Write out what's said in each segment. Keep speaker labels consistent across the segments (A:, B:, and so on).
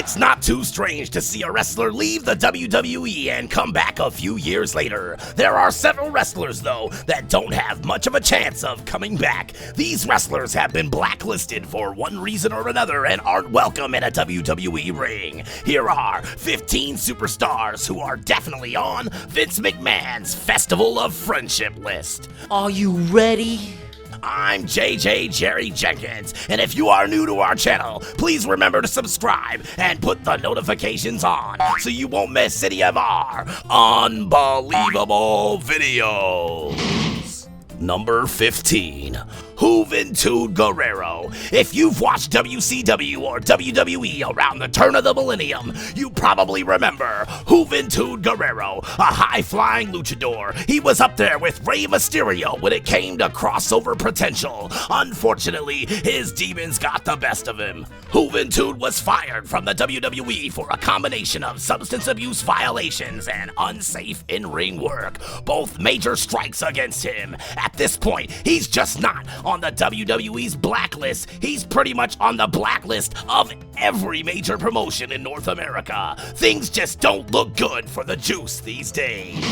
A: It's not too strange to see a wrestler leave the WWE and come back a few years later. There are several wrestlers, though, that don't have much of a chance of coming back. These wrestlers have been blacklisted for one reason or another and aren't welcome in a WWE ring. Here are 15 superstars who are definitely on Vince McMahon's Festival of Friendship list.
B: Are you ready?
A: I'm JJ Jerry Jenkins, and if you are new to our channel, please remember to subscribe and put the notifications on so you won't miss any of our unbelievable videos. Number 15. Juventud Guerrero. If you've watched WCW or WWE around the turn of the millennium, you probably remember Juventud Guerrero, a high-flying luchador. He was up there with Rey Mysterio when it came to crossover potential. Unfortunately, his demons got the best of him. Juventud was fired from the WWE for a combination of substance abuse violations and unsafe in-ring work, both major strikes against him. At this point, he's just not on the WWE's blacklist. He's pretty much on the blacklist of every major promotion in North America. Things just don't look good for the Juice these days.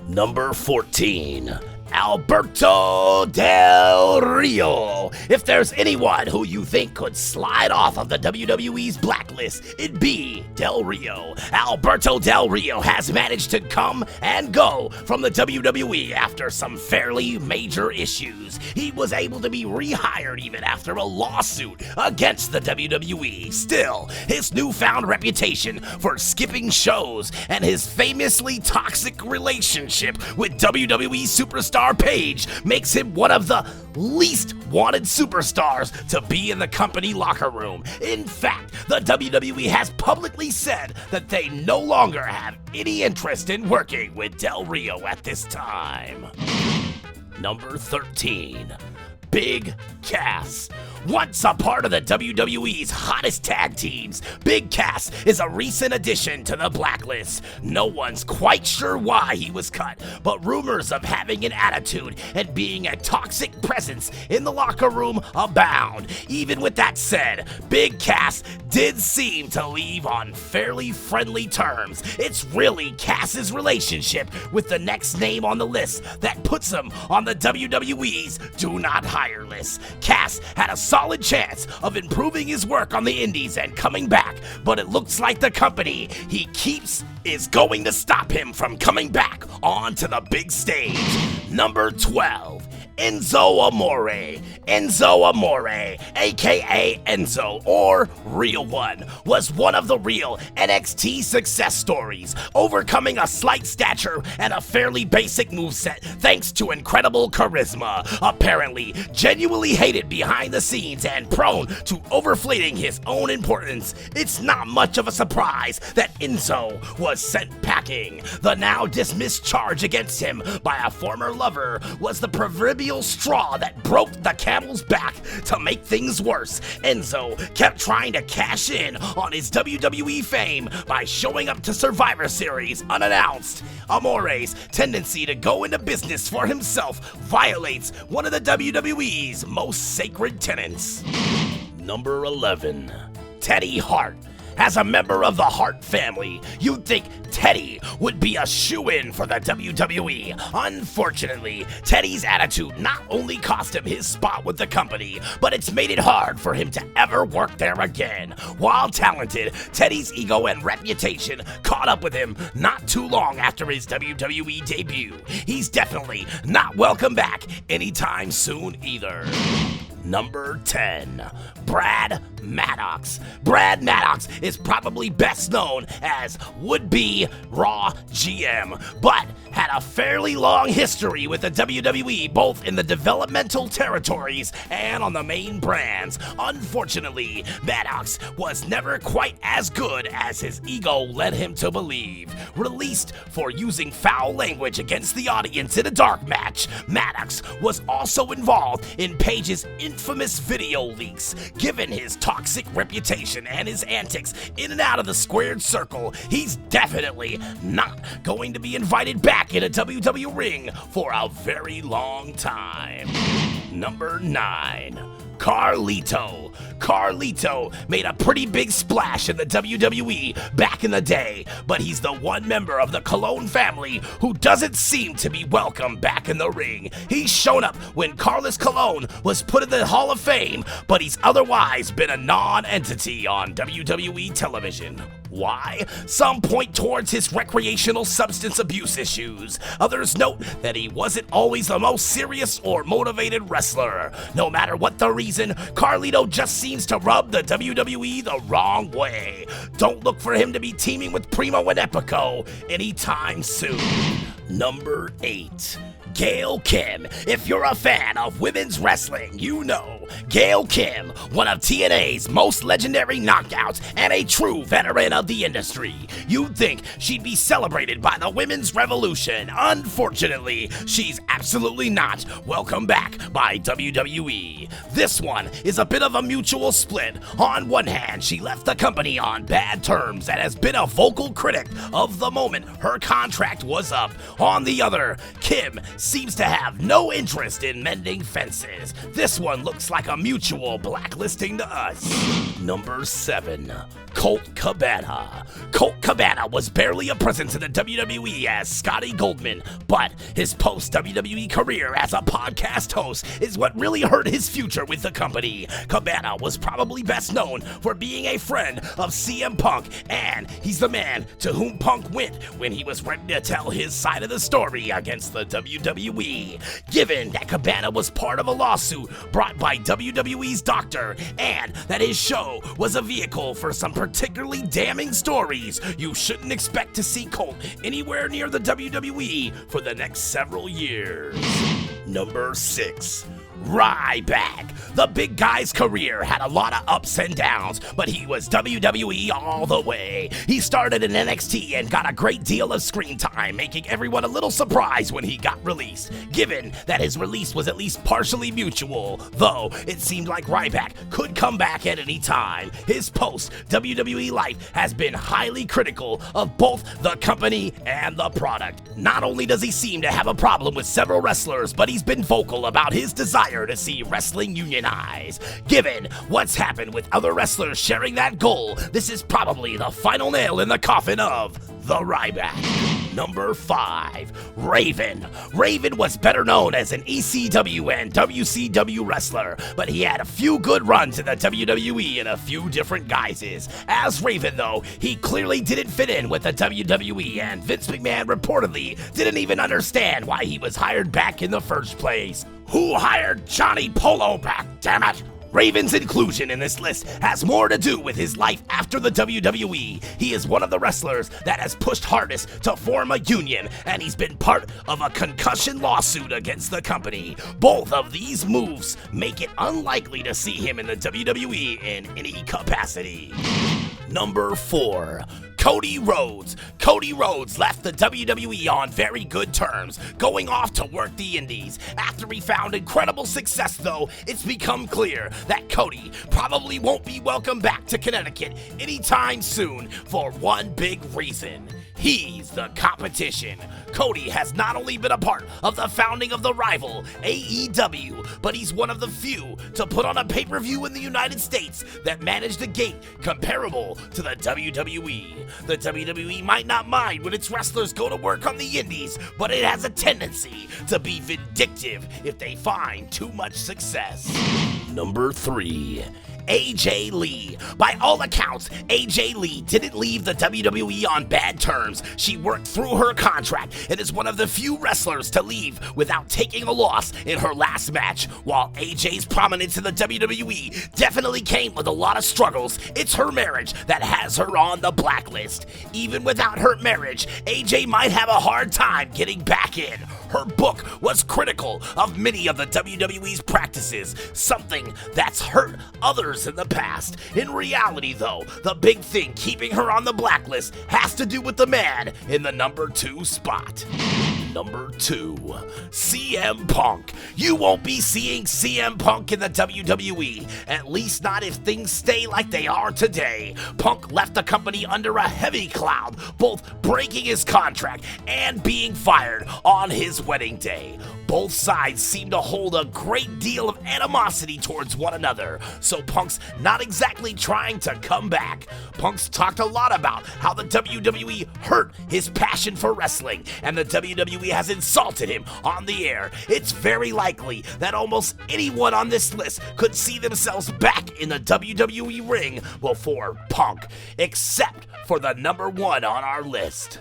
A: Number 14. Alberto Del Rio. If there's anyone who you think could slide off of the WWE's blacklist, it'd be Del Rio. Alberto Del Rio has managed to come and go from the WWE after some fairly major issues. He was able to be rehired even after a lawsuit against the WWE. Still, his newfound reputation for skipping shows and his famously toxic relationship with WWE superstar Paige makes him one of the least wanted superstars to be in the company locker room. In fact, the WWE has publicly said that they no longer have any interest in working with Del Rio at this time. Number 13. Big Cass. Once a part of the WWE's hottest tag teams, Big Cass is a recent addition to the blacklist. No one's quite sure why he was cut, but rumors of having an attitude and being a toxic presence in the locker room abound. Even with that said, Big Cass did seem to leave on fairly friendly terms. It's really Cass's relationship with the next name on the list that puts him on the WWE's Do Not Hire list. Cass had a solid chance of improving his work on the indies and coming back, but it looks like the company he keeps is going to stop him from coming back onto the big stage. Number 12. Enzo Amore. Enzo Amore, aka Enzo or Real One, was one of the real NXT success stories, overcoming a slight stature and a fairly basic moveset thanks to incredible charisma. Apparently, genuinely hated behind the scenes and prone to overflating his own importance, it's not much of a surprise that Enzo was sent packing. The now dismissed charge against him by a former lover was the proverbial straw that broke the camel's back. To make things worse, Enzo kept trying to cash in on his WWE fame by showing up to Survivor Series unannounced. Amore's tendency to go into business for himself violates one of the WWE's most sacred tenets. Number 11. Teddy Hart. As a member of the Hart family, you'd think Teddy would be a shoo-in for the WWE. Unfortunately, Teddy's attitude not only cost him his spot with the company, but it's made it hard for him to ever work there again. While talented, Teddy's ego and reputation caught up with him not too long after his WWE debut. He's definitely not welcome back anytime soon either. Number 10. Brad Maddox. Brad Maddox is probably best known as would-be Raw GM, but had a fairly long history with the WWE, both in the developmental territories and on the main brands. Unfortunately, Maddox was never quite as good as his ego led him to believe. Released for using foul language against the audience in a dark match, Maddox was also involved in Paige's infamous video leaks. Given his toxic reputation and his antics in and out of the squared circle, he's definitely not going to be invited back in a WWE ring for a very long time. Number 9. Carlito. Carlito made a pretty big splash in the WWE back in the day, but he's the one member of the Colon family who doesn't seem to be welcome back in the ring. He's shown up when Carlos Colon was put in the Hall of Fame, but he's otherwise been a non-entity on WWE television. Why? Some point towards his recreational substance abuse issues. Others note that he wasn't always the most serious or motivated wrestler. No matter what the reason, Carlito just seems to rub the WWE the wrong way. Don't look for him to be teaming with Primo and Epico anytime soon. Number 8. Gail Kim. If you're a fan of women's wrestling, you know Gail Kim, one of TNA's most legendary knockouts and a true veteran of the industry. You'd think she'd be celebrated by the women's revolution. Unfortunately, she's absolutely not welcome back by WWE. This one is a bit of a mutual split. On one hand, she left the company on bad terms and has been a vocal critic of the moment her contract was up. On the other, Kim seems to have no interest in mending fences. This one looks like a mutual blacklisting to us. Number 7. Colt Cabana. Colt Cabana was barely a presence in the WWE as Scotty Goldman, but his post-WWE career as a podcast host is what really hurt his future with the company. Cabana was probably best known for being a friend of CM Punk, and he's the man to whom Punk went when he was ready to tell his side of the story against the WWE. Given that Cabana was part of a lawsuit brought by WWE's doctor, and that his show was a vehicle for some particularly damning stories, you shouldn't expect to see Colt anywhere near the WWE for the next several years. Number 6. Ryback. The big guy's career had a lot of ups and downs, but he was WWE all the way. He started in NXT and got a great deal of screen time, making everyone a little surprised when he got released, given that his release was at least partially mutual, though it seemed like Ryback could come back at any time. His post-WWE life has been highly critical of both the company and the product. Not only does he seem to have a problem with several wrestlers, but he's been vocal about his desire to see wrestling unionized. Given what's happened with other wrestlers sharing that goal, this is probably the final nail in the coffin of the Ryback. Number 5. Raven. Raven was better known as an ECW and WCW wrestler, but he had a few good runs in the WWE in a few different guises. As Raven, though, he clearly didn't fit in with the WWE, and Vince McMahon reportedly didn't even understand why he was hired back in the first place. Who hired Johnny Polo back, damn it? Raven's inclusion in this list has more to do with his life after the WWE. He is one of the wrestlers that has pushed hardest to form a union, and he's been part of a concussion lawsuit against the company. Both of these moves make it unlikely to see him in the WWE in any capacity. Number 4. Cody Rhodes. Cody Rhodes left the WWE on very good terms, going off to work the indies. After he found incredible success, though, it's become clear that Cody probably won't be welcome back to Connecticut anytime soon for one big reason. He's the competition. Cody has not only been a part of the founding of the rival AEW, but he's one of the few to put on a pay-per-view in the United States that managed a gate comparable to the WWE. The WWE might not mind when its wrestlers go to work on the indies, but it has a tendency to be vindictive if they find too much success. Number 3. AJ Lee. By all accounts, AJ Lee didn't leave the WWE on bad terms. She worked through her contract and is one of the few wrestlers to leave without taking a loss in her last match. While AJ's prominence in the WWE definitely came with a lot of struggles, it's her marriage that has her on the blacklist. Even without her marriage, AJ might have a hard time getting back in. Her book was critical of many of the WWE's practices, something that's hurt others in the past. In reality, though, the big thing keeping her on the blacklist has to do with the man in the number 2 spot. Number 2, CM Punk. You won't be seeing CM Punk in the WWE, at least not if things stay like they are today. Punk left the company under a heavy cloud, both breaking his contract and being fired on his wedding day. Both sides seem to hold a great deal of animosity towards one another, so Punk's not exactly trying to come back. Punk's talked a lot about how the WWE hurt his passion for wrestling, and the WWE has insulted him on the air. It's very likely that almost anyone on this list could see themselves back in the WWE ring before Punk, except for the number one on our list.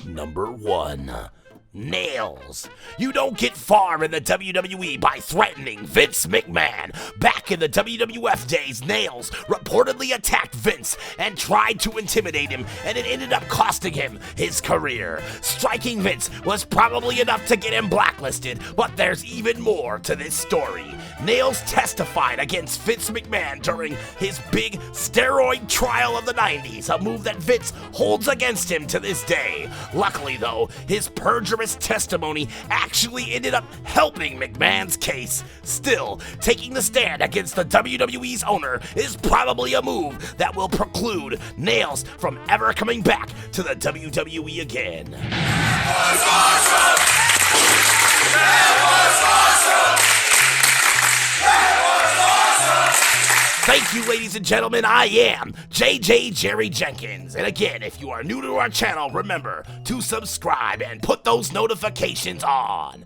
A: Number 1. Nails. You don't get far in the WWE by threatening Vince McMahon. Back in the WWF days, Nails reportedly attacked Vince and tried to intimidate him, and it ended up costing him his career. Striking Vince was probably enough to get him blacklisted, but there's even more to this story. Nails testified against Vince McMahon during his big steroid trial of the 90s, a move that Vince holds against him to this day. Luckily, though, his perjurous testimony actually ended up helping McMahon's case. Still, taking the stand against the WWE's owner is probably a move that will preclude Nails from ever coming back to the WWE again.
C: That was awesome! That was awesome!
A: Thank you, ladies and gentlemen. I am JJ Jerry Jenkins. And again, if you are new to our channel, remember to subscribe and put those notifications on.